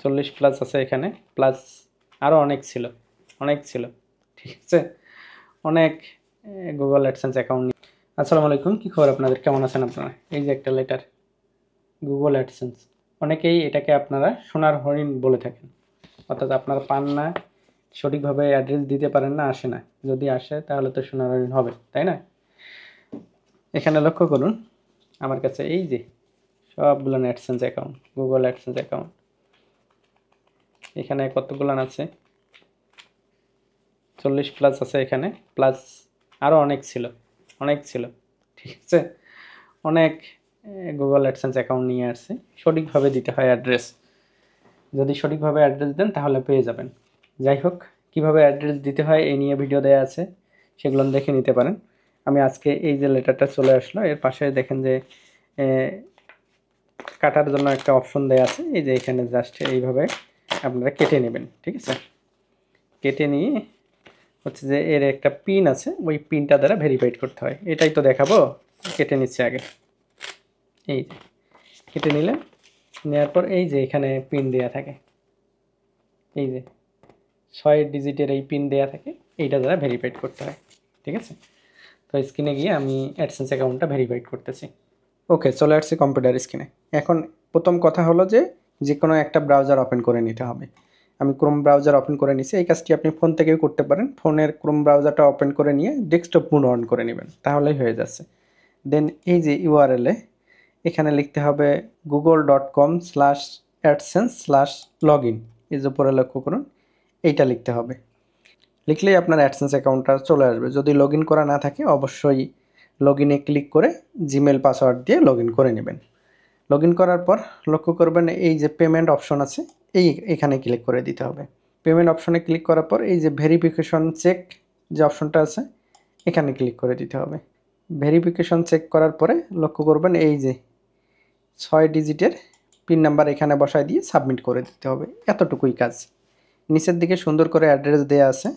40+ আছে এখানে, প্লাস আরও অনেক ছিল, ঠিক আছে, অনেক গুগল অ্যাডসেন্স অ্যাকাউন্ট নিয়ে। আসসালামু আলাইকুম, কী খবর আপনাদের, কেমন আছেন আপনারা? এই যে একটা লেটার, গুগল অ্যাডসেন্স। অনেকেই এটাকে আপনারা সোনার হরিণ বলে থাকেন, অর্থাৎ আপনারা পান না, সঠিকভাবে অ্যাড্রেস দিতে পারেন না, আসে না। যদি আসে তাহলে তো সোনার হরিণ হবে, তাই না? এখানে লক্ষ্য করুন, আমার কাছে এই যে সবগুলো AdSense account, Google AdSense account. এখানে কতগুলো আছে? 40+ আছে এখানে, প্লাস আরও অনেক ছিল, ঠিক আছে, অনেক গুগল অ্যাডসেন্স অ্যাকাউন্ট নিয়ে আসছে। সঠিকভাবে দিতে হয় অ্যাড্রেস, যদি সঠিকভাবে অ্যাড্রেস দেন তাহলে পেয়ে যাবেন। যাই হোক, কীভাবে অ্যাড্রেস দিতে হয় এই নিয়ে ভিডিও দেওয়া আছে, সেগুলো দেখে নিতে পারেন। আমি আজকে এই যে লেটারটা চলে আসলো, এর পাশে দেখেন যে কাটার জন্য একটা অপশন দেওয়া আছে। এই যে এখানে জাস্ট এইভাবে আপনারা কেটে নেবেন, ঠিক আছে। কেটে নিয়ে হচ্ছে যে এর একটা পিন আছে, ওই পিনটা দ্বারা ভেরিফাইড করতে হয়। এটাই তো দেখাবো, কেটে নিচ্ছে আগে। এই যে কেটে নিলেন, নেওয়ার পর এই যে এখানে পিন দেওয়া থাকে, এই যে 6 ডিজিটের এই পিন দেওয়া থাকে, এইটা দ্বারা ভেরিফাইড করতে হয়, ঠিক আছে। তো স্ক্রিনে গিয়ে আমি অ্যাডসেন্স অ্যাকাউন্টটা ভেরিফাইড করতেছি। ওকে, চলে আসছি কম্পিউটার স্ক্রিনে। এখন প্রথম কথা হলো যে কোনো একটা ব্রাউজার ওপেন করে নিতে হবে। আমি ক্রোম ব্রাউজার ওপেন করে নিছি। এই কাজটি আপনি ফোন থেকেও করতে পারেন। ফোনের ক্রোম ব্রাউজারটা ওপেন করে নিয়ে ডেস্কটপ মোড অন করে নেবেন, তাহলেই হয়ে যাচ্ছে। দেন এই যে ইউআরএলে এখানে লিখতে হবে google.com/adsense/login। এই যে উপরে লক্ষ্য করুন, এইটা লিখতে হবে। লিখলেই আপনার অ্যাডসেন্স অ্যাকাউন্টটা চলে আসবে। যদি লগ ইন করা না থাকে অবশ্যই লগ ইনে ক্লিক করে জিমেল পাসওয়ার্ড দিয়ে লগ ইন করে নেবেন। লগ ইন করার পর লক্ষ্য করবেন এই যে পেমেন্ট অপশন আছে, এখানে ক্লিক করে দিতে হবে। পেমেন্ট অপশনে ক্লিক করার পর এই যে ভেরিফিকেশন চেক যে অপশনটা আছে, এখানে ক্লিক করে দিতে হবে। ভেরিফিকেশন চেক করার পরে লক্ষ্য করবেন এই যে 6 ডিজিটের পিন নাম্বার এখানে বসায় দিয়ে সাবমিট করে দিতে হবে। এতটুকুই কাজ। নিচের দিকে সুন্দর করে অ্যাড্রেস দেওয়া আছে,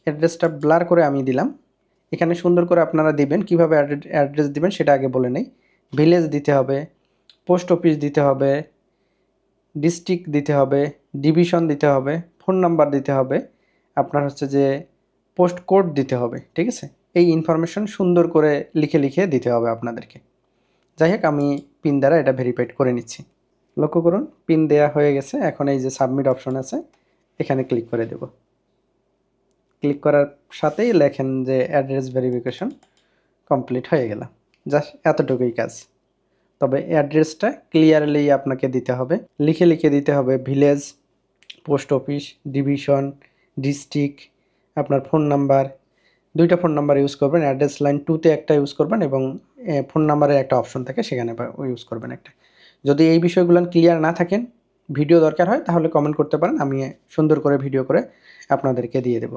অ্যাড্রেসটা ব্লার করে আমি দিলাম। এখানে সুন্দর করে আপনারা দিবেন। কিভাবে অ্যাড্রেস দিবেন সেটা আগে বলে নেই। ভিলেজ দিতে হবে, পোস্ট অফিস দিতে হবে, ডিস্ট্রিক্ট দিতে হবে, ডিভিশন দিতে হবে, ফোন নাম্বার দিতে হবে, আপনার হচ্ছে যে পোস্ট কোড দিতে হবে, ঠিক আছে। এই ইনফরমেশন সুন্দর করে লিখে লিখে দিতে হবে আপনাদেরকে। যাই হোক, আমি পিন দ্বারা এটা ভেরিফাইড করে নিচ্ছি। লক্ষ্য করুন, পিন দেয়া হয়ে গেছে। এখন এই যে সাবমিট অপশন আছে, এখানে ক্লিক করে দেব। ক্লিক করার সাথেই লেখেন যে অ্যাড্রেস ভেরিফিকেশন কমপ্লিট হয়ে গেল। জাস্ট এতটুকুই কাজ। তবে অ্যাড্রেসটা ক্লিয়ারলি আপনাকে দিতে হবে, লিখে লিখে দিতে হবে। Village, post office, division, district, আপনার ফোন নাম্বার, 2টা ফোন নাম্বার ইউজ করবেন। অ্যাড্রেস লাইন 2তে একটা ইউজ করবেন এবং ফোন নাম্বারের একটা অপশন থাকে, সেখানে ইউজ করবেন একটা। যদি এই বিষয়গুলো ক্লিয়ার না থাকেন, ভিডিও দরকার হয়, তাহলে কমেন্ট করতে পারেন, আমি সুন্দর করে ভিডিও করে আপনাদেরকে দিয়ে দেব।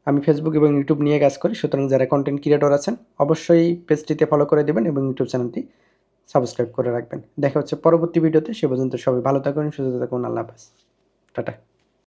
আমি ফেসবুক এবং ইউটিউব নিয়ে কাজ করি, সুতরাং যারা কন্টেন্ট ক্রিয়েটর আছেন অবশ্যই পেজটিতে ফলো করে দেবেন এবং ইউটিউব চ্যানেলটি সাবস্ক্রাইব করে রাখবেন। দেখা হচ্ছে পরবর্তী ভিডিওতে। সে পর্যন্ত সবাই ভালো থাকুন, সুস্থ থাকুন। আল্লাহ হাফেজ, টাটা।